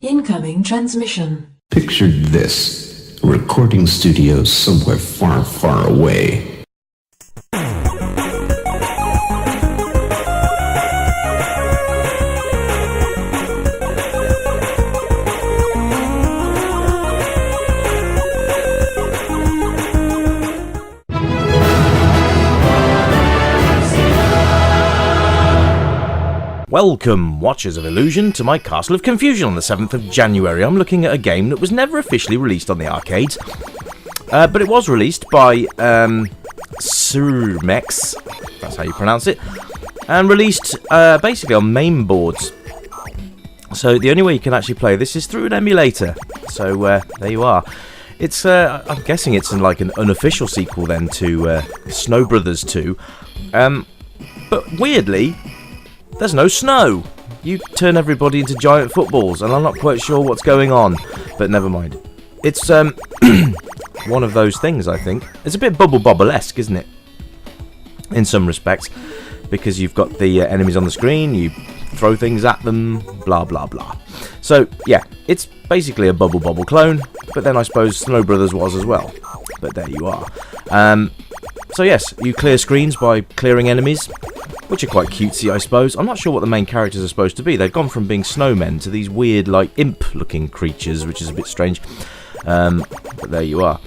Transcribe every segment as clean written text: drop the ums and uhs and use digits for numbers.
Incoming transmission. Picture this. A recording studio somewhere far, far away. Welcome, Watchers of Illusion, to my Castle of Confusion on the 7th of January. I'm looking at a game that was never officially released on the arcades, but it was released by Surmex, that's how you pronounce it, and released basically on main boards. So the only way you can actually play this is through an emulator. So there you are. It's I'm guessing it's like an unofficial sequel then to Snow Brothers 2, but weirdly, there's no snow. You turn everybody into giant footballs, and I'm not quite sure what's going on, but never mind. It's one of those things, I think. It's a bit Bubble Bobble-esque, isn't it? In some respects, because you've got the enemies on the screen, you throw things at them, blah blah blah. So yeah, it's basically a Bubble Bobble clone, but then I suppose Snow Brothers was as well. But there you are. So yes, you clear screens by clearing enemies, which are quite cutesy, I suppose. I'm not sure what the main characters are supposed to be. They've gone from being snowmen to these weird, like, imp-looking creatures, which is a bit strange. But there you are.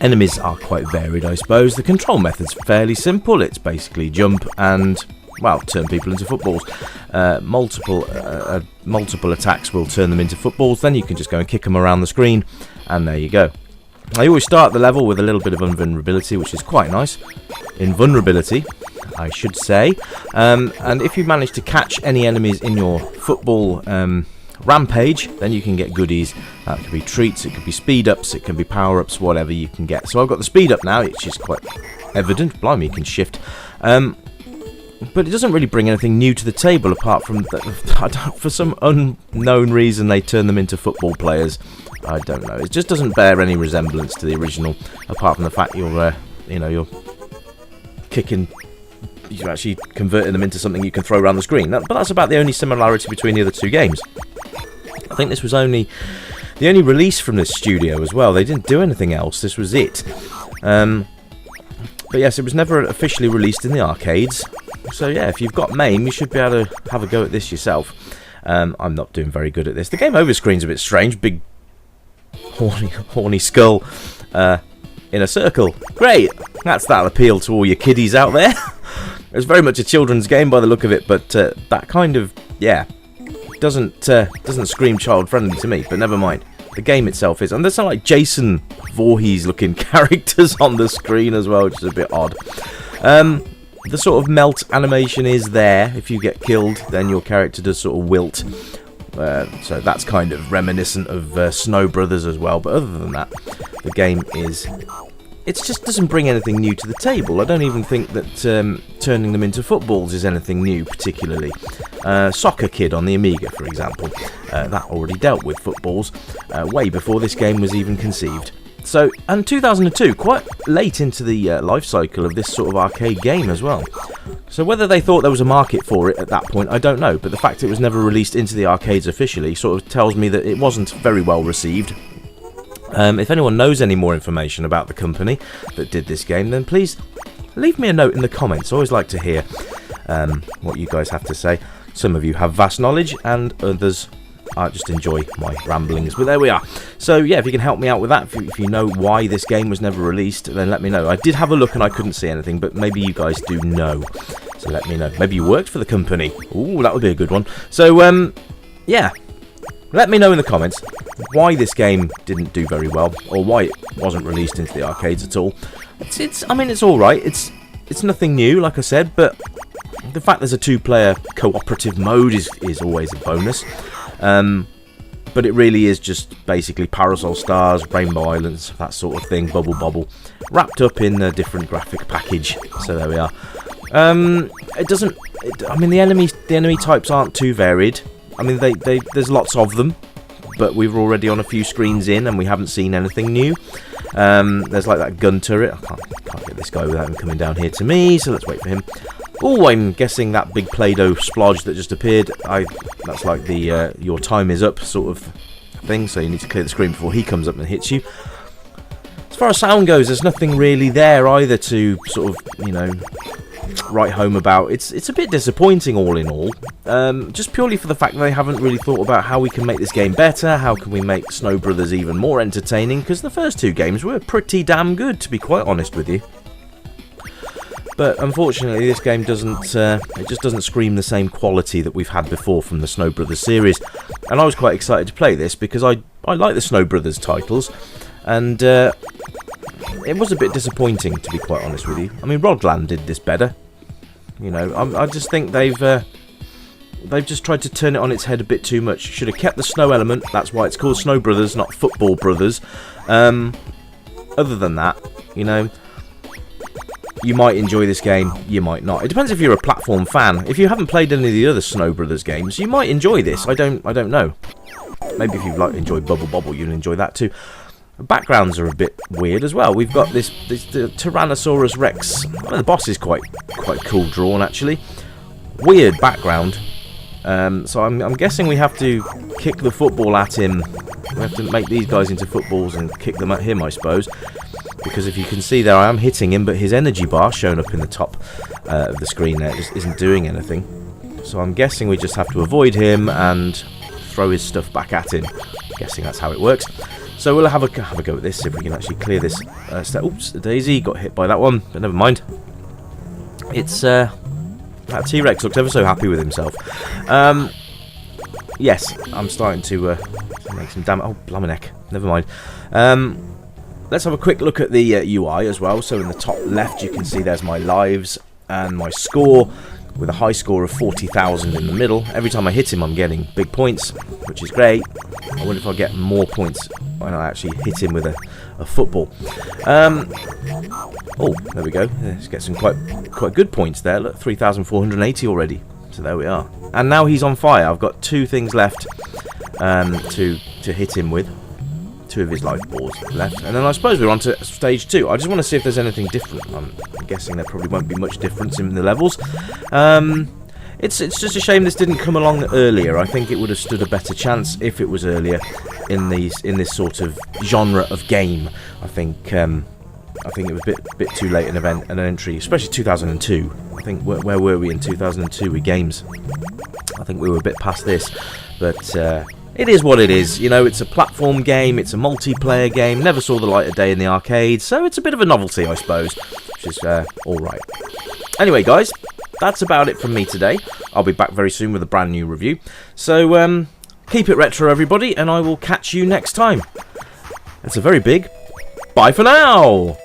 Enemies are quite varied, I suppose. The control method's fairly simple. It's basically jump and, well, turn people into footballs. Multiple attacks will turn them into footballs. Then you can just go and kick them around the screen, and there you go. I always start the level with a little bit of invulnerability, which is quite nice. Invulnerability, I should say. And if you manage to catch any enemies in your football rampage, then you can get goodies. That could be treats, it could be speed-ups, it can be power-ups, whatever you can get. So I've got the speed-up now, which is quite evident. Blimey, you can shift. But it doesn't really bring anything new to the table, apart from that, for some unknown reason they turn them into football players. I don't know. It just doesn't bear any resemblance to the original, apart from the fact you're kicking, you're actually converting them into something you can throw around the screen. But that's about the only similarity between the other two games. I think this was the only release from this studio as well. They didn't do anything else. This was it. But yes, it was never officially released in the arcades. So yeah, if you've got MAME, you should be able to have a go at this yourself. I'm not doing very good at this. The game over screen's a bit strange. Big, horny skull in a circle. Great! That'll appeal to all your kiddies out there. It's very much a children's game by the look of it, but that kind of, yeah, doesn't scream child-friendly to me, but never mind. The game itself is, and there's some like Jason Voorhees-looking characters on the screen as well, which is a bit odd. The sort of melt animation is there. If you get killed, then your character does sort of wilt. So that's kind of reminiscent of Snow Brothers as well. But other than that, the game it just doesn't bring anything new to the table. I don't even think that turning them into footballs is anything new, particularly. Soccer Kid on the Amiga, for example, that already dealt with footballs way before this game was even conceived. So, and 2002, quite late into the life cycle of this sort of arcade game as well. So whether they thought there was a market for it at that point, I don't know, but the fact it was never released into the arcades officially sort of tells me that it wasn't very well received. If anyone knows any more information about the company that did this game, then please leave me a note in the comments. I always like to hear what you guys have to say. Some of you have vast knowledge, and others I just enjoy my ramblings, but there we are. So yeah, if you can help me out with that, if you know why this game was never released, then let me know. I did have a look and I couldn't see anything, but maybe you guys do know, so let me know. Maybe you worked for the company. Ooh, that would be a good one. So yeah, let me know in the comments why this game didn't do very well, or why it wasn't released into the arcades at all. I mean, it's all right. It's nothing new, like I said, but the fact there's a two-player cooperative mode is always a bonus. But it really is just basically Parasol Stars, Rainbow Islands, that sort of thing, Bubble Bobble, wrapped up in a different graphic package. So there we are. I mean, the enemy types aren't too varied. I mean, there's lots of them, but we're already on a few screens in, and we haven't seen anything new. There's like that gun turret. I can't get this guy without him coming down here to me, so let's wait for him. Oh, I'm guessing that big Play-Doh splodge that just appeared, that's like the your time is up sort of thing, so you need to clear the screen before he comes up and hits you. As far as sound goes, there's nothing really there either to sort of, you know, write home about. It's a bit disappointing all in all, just purely for the fact that they haven't really thought about how we can make this game better, how can we make Snow Brothers even more entertaining, because the first two games were pretty damn good, to be quite honest with you. But unfortunately, this game doesn't, it just doesn't scream the same quality that we've had before from the Snow Brothers series. And I was quite excited to play this because I like the Snow Brothers titles, and it was a bit disappointing, to be quite honest with you. I mean, Rodland did this better. You know, I just think they've just tried to turn it on its head a bit too much. Should have kept the snow element. That's why it's called Snow Brothers, not Football Brothers. Other than that, you know, you might enjoy this game, you might not. It depends if you're a platform fan. If you haven't played any of the other Snow Brothers games, you might enjoy this. I don't know. Maybe if you like enjoy Bubble Bobble, you'll enjoy that too. The backgrounds are a bit weird as well. We've got this the Tyrannosaurus Rex. Well, the boss is quite cool drawn actually. Weird background. So I'm guessing we have to kick the football at him. We have to make these guys into footballs and kick them at him, I suppose. Because if you can see there, I am hitting him, but his energy bar shown up in the top of the screen there just isn't doing anything. So I'm guessing we just have to avoid him and throw his stuff back at him. I'm guessing that's how it works. So we'll have a go at this, if we can actually clear this step. Oops, the daisy got hit by that one, but never mind. It's that T-Rex looks ever so happy with himself. Yes, I'm starting to make some damage. Oh, blimey, never mind. Let's have a quick look at the UI as well. So in the top left, you can see there's my lives and my score, with a high score of 40,000 in the middle. Every time I hit him, I'm getting big points, which is great. I wonder if I'll get more points when I actually hit him with a football. Oh, there we go. Let's get some quite good points there. Look, 3,480 already. So there we are. And now he's on fire. I've got 2 things left to hit him with. 2 of his life balls left, and then I suppose we're on to stage 2. I just want to see if there's anything different. I'm guessing there probably won't be much difference in the levels. It's just a shame this didn't come along earlier. I think it would have stood a better chance if it was earlier in this sort of genre of game. I think it was a bit too late an entry, especially 2002. I think where were we in 2002 with games? I think we were a bit past this, but. It is what it is, you know, it's a platform game, it's a multiplayer game, never saw the light of day in the arcade, so it's a bit of a novelty, I suppose, which is alright. Anyway, guys, that's about it from me today. I'll be back very soon with a brand new review, so keep it retro, everybody, and I will catch you next time. That's a very big bye for now!